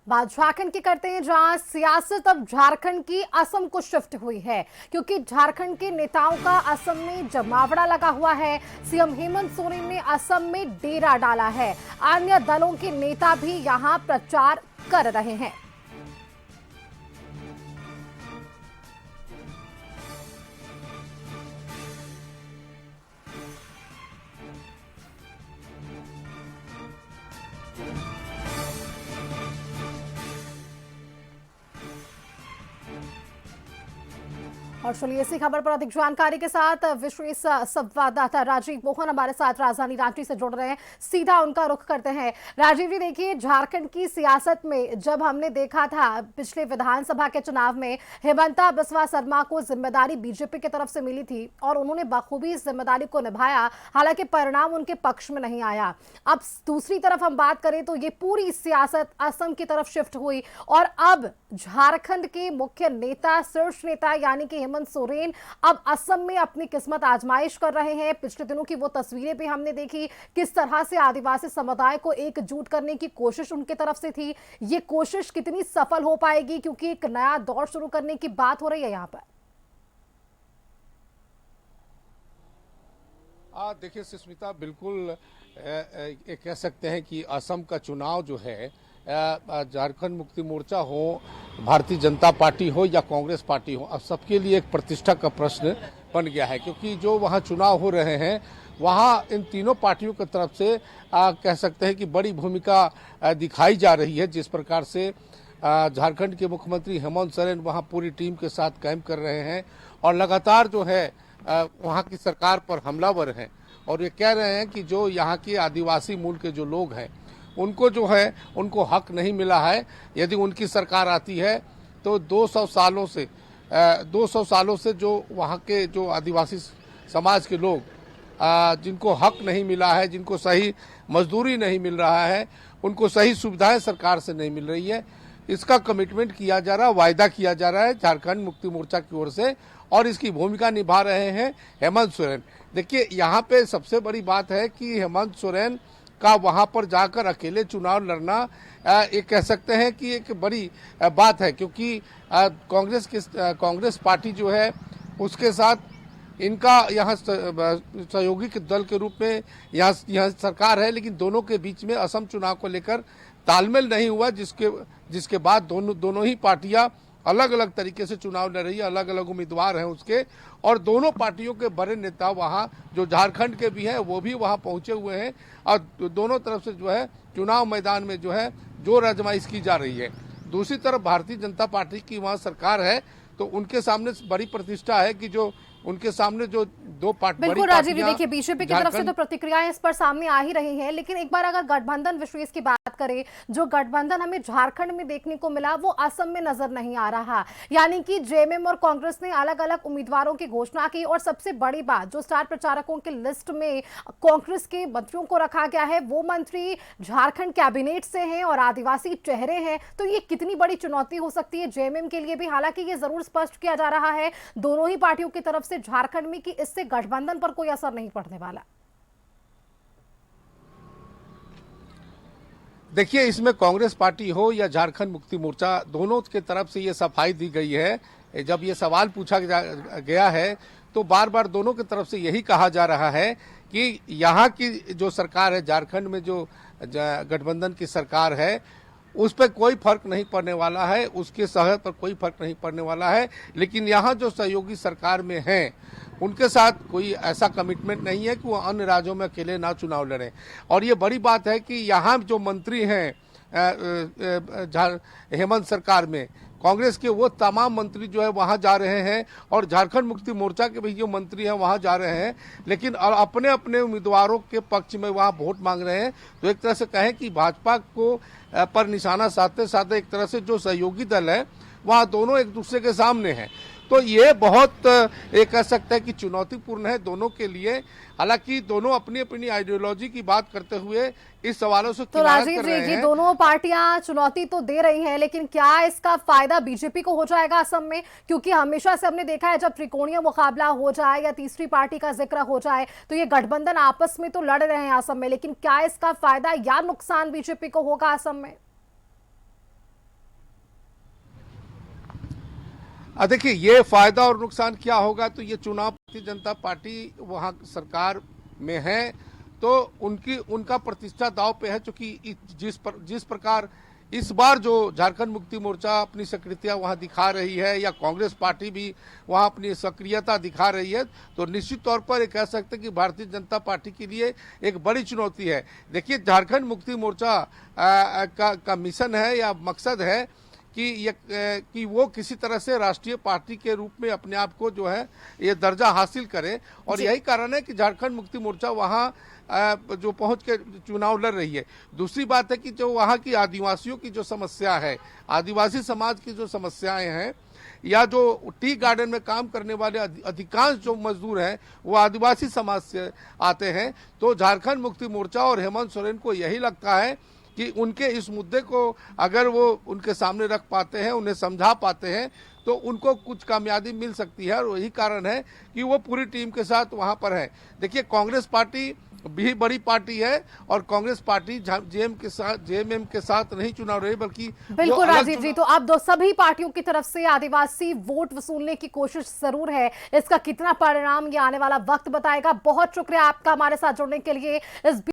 बात झारखंड की करते हैं, जहां सियासत अब झारखंड की असम को शिफ्ट हुई है, क्योंकि झारखंड के नेताओं का असम में जमावड़ा लगा हुआ है। सीएम हेमंत सोरेन ने असम में डेरा डाला है। अन्य दलों के नेता भी यहां प्रचार कर रहे हैं। और चलिए इसी खबर पर अधिक जानकारी के साथ विशेष संवाददाता राजीव मोहन हमारे साथ राजधानी रांची से जुड़ रहे हैं। सीधा उनका रुख करते हैं। राजीव जी, देखिए, झारखंड की सियासत में जब हमने देखा था पिछले विधानसभा के चुनाव में हेमंता बिस्वा शर्मा को जिम्मेदारी बीजेपी की तरफ से मिली थी और उन्होंने बखूबी इस जिम्मेदारी को निभाया, हालांकि परिणाम उनके पक्ष में नहीं आया। अब दूसरी तरफ हम बात करें तो ये पूरी सियासत असम की तरफ शिफ्ट हुई और अब झारखंड के मुख्य नेता, शीर्ष नेता यानी कि हेमंत सोरेन अब असम में अपनी किस्मत आजमाइश कर रहे हैं। पिछले दिनों की वो तस्वीरें भी हमने देखी, किस तरह से आदिवासी समुदाय को एकजुट करने की कोशिश उनके तरफ से थी। ये कोशिश कितनी सफल हो पाएगी, क्योंकि एक नया दौर शुरू करने की बात हो रही है यहां पर। देखिए सुष्मिता, बिल्कुल ये कह सकते हैं कि असम का चुनाव जो है, झारखंड मुक्ति मोर्चा हो, भारतीय जनता पार्टी हो या कांग्रेस पार्टी हो, अब सबके लिए एक प्रतिष्ठा का प्रश्न बन गया है। क्योंकि जो वहाँ चुनाव हो रहे हैं वहाँ इन तीनों पार्टियों की तरफ से कह सकते हैं कि बड़ी भूमिका दिखाई जा रही है। जिस प्रकार से झारखंड के मुख्यमंत्री हेमंत सोरेन वहाँ पूरी टीम के साथ कैंप कर रहे हैं और लगातार जो है वहाँ की सरकार पर हमलावर हैं और ये कह रहे हैं कि जो यहाँ के आदिवासी मूल के जो लोग हैं उनको जो है उनको हक नहीं मिला है। यदि उनकी सरकार आती है तो 200 सालों से जो वहाँ के जो आदिवासी समाज के लोग जिनको हक नहीं मिला है, जिनको सही मजदूरी नहीं मिल रहा है, उनको सही सुविधाएं सरकार से नहीं मिल रही है, इसका कमिटमेंट किया जा रहा है, वायदा किया जा रहा है झारखंड मुक्ति मोर्चा की ओर से और इसकी भूमिका निभा रहे हैं हेमंत सोरेन। देखिए, यहाँ पे सबसे बड़ी बात है कि हेमंत सोरेन का वहां पर जाकर अकेले चुनाव लड़ना ये कह सकते हैं कि एक बड़ी बात है। क्योंकि कांग्रेस पार्टी जो है उसके साथ इनका यहाँ सहयोगी के दल के रूप में यहाँ सरकार है, लेकिन दोनों के बीच में असम चुनाव को लेकर तालमेल नहीं हुआ, जिसके बाद दोनों ही पार्टियां अलग अलग तरीके से चुनाव लड़ रही है, अलग अलग उम्मीदवार हैं उसके, और दोनों पार्टियों के बड़े नेता वहां जो झारखंड के भी हैं वो भी वहां पहुंचे हुए हैं और दोनों तरफ से जो है चुनाव मैदान में जो है जोर आजमाइश की जा रही है। दूसरी तरफ भारतीय जनता पार्टी की वहां सरकार है तो उनके सामने बड़ी प्रतिष्ठा है कि जो उनके सामने जो दो पार्टी बिल्कुल राजीव जी, देखिए बीजेपी की तरफ से तो प्रतिक्रियाएं इस पर सामने आ ही रही हैं, लेकिन एक बार अगर गठबंधन विशेष की बात करें, जो गठबंधन हमें झारखंड में देखने को मिला वो असम में नजर नहीं आ रहा। यानी कि जेएमएम और कांग्रेस ने अलग अलग उम्मीदवारों की घोषणा की और सबसे बड़ी बात, जो स्टार प्रचारकों की लिस्ट में कांग्रेस के मंत्रियों को रखा गया है वो मंत्री झारखंड कैबिनेट से हैं और आदिवासी चेहरे हैं। तो ये कितनी बड़ी चुनौती हो सकती है जेएमएम के लिए भी। हालांकि ये जरूर स्पष्ट किया जा रहा है दोनों ही पार्टियों की तरफ से झारखंड में कि इससे गठबंधन पर कोई असर नहीं पड़ने वाला। देखिए, इसमें कांग्रेस पार्टी हो या झारखंड मुक्ति मोर्चा, दोनों की तरफ से ये सफाई दी गई है। जब ये सवाल पूछा गया है तो बार बार दोनों की तरफ से यही कहा जा रहा है कि यहाँ की जो सरकार है, झारखंड में जो गठबंधन की सरकार है, उस पर कोई फर्क नहीं पड़ने वाला है, उसके सहयोग पर कोई फर्क नहीं पड़ने वाला है। लेकिन यहाँ जो सहयोगी सरकार में हैं उनके साथ कोई ऐसा कमिटमेंट नहीं है कि वो अन्य राज्यों में अकेले ना चुनाव लड़ें। और ये बड़ी बात है कि यहाँ जो मंत्री हैं हेमंत सरकार में कांग्रेस के, वो तमाम मंत्री जो है वहाँ जा रहे हैं और झारखंड मुक्ति मोर्चा के भी जो मंत्री हैं वहाँ जा रहे हैं, लेकिन अपने अपने उम्मीदवारों के पक्ष में वहाँ वोट मांग रहे हैं। तो एक तरह से कहें कि भाजपा को पर निशाना साधते साधते एक तरह से जो सहयोगी दल है वहाँ दोनों एक दूसरे के सामने हैं। तो ये बहुत एक कह सकते हैं कि चुनौतीपूर्ण है दोनों के लिए। हालांकि दोनों अपनी अपनी आइडियोलॉजी की बात करते हुए इस सवालों से तो राजीव जी, ये दोनों पार्टियां चुनौती तो दे रही हैं, लेकिन क्या इसका फायदा बीजेपी को हो जाएगा असम में? क्योंकि हमेशा से हमने देखा है जब त्रिकोणीय मुकाबला हो जाए या तीसरी पार्टी का जिक्र हो जाए तो ये गठबंधन आपस में तो लड़ रहे हैं असम में, लेकिन क्या इसका फायदा या नुकसान बीजेपी को होगा असम में? देखिए ये फायदा और नुकसान क्या होगा, तो ये चुनाव भारतीय जनता पार्टी वहाँ सरकार में है तो उनका प्रतिष्ठा दांव पे है, क्योंकि जिस प्रकार इस बार जो झारखंड मुक्ति मोर्चा अपनी सक्रियता वहां दिखा रही है या कांग्रेस पार्टी भी वहां अपनी सक्रियता दिखा रही है, तो निश्चित तौर पर ये कह सकते हैं कि भारतीय जनता पार्टी के लिए एक बड़ी चुनौती है। देखिए झारखंड मुक्ति मोर्चा का मिशन है या मकसद है कि वो किसी तरह से राष्ट्रीय पार्टी के रूप में अपने आप को जो है ये दर्जा हासिल करे, और यही कारण है कि झारखंड मुक्ति मोर्चा वहाँ जो पहुंच के चुनाव लड़ रही है। दूसरी बात है कि जो वहाँ की आदिवासियों की जो समस्या है, आदिवासी समाज की जो समस्याएं हैं, या जो टी गार्डन में काम करने वाले अधिकांश जो मजदूर हैं वो आदिवासी समाज से आते हैं, तो झारखंड मुक्ति मोर्चा और हेमंत सोरेन को यही लगता है कि उनके इस मुद्दे को अगर वो उनके सामने रख पाते हैं, उन्हें समझा पाते हैं, तो उनको कुछ कामयाबी मिल सकती है, और वही कारण है कि वो पूरी टीम के साथ वहां पर है। देखिए कांग्रेस पार्टी भी बड़ी पार्टी है और कांग्रेस पार्टी जेएमएम के साथ नहीं चुनाव रही, बल्कि बिल्कुल राजीव जी, तो अब दो सभी पार्टियों की तरफ से आदिवासी वोट वसूलने की कोशिश जरूर है। इसका कितना परिणाम ये आने वाला वक्त बताएगा। बहुत शुक्रिया आपका हमारे साथ जुड़ने के लिए। इस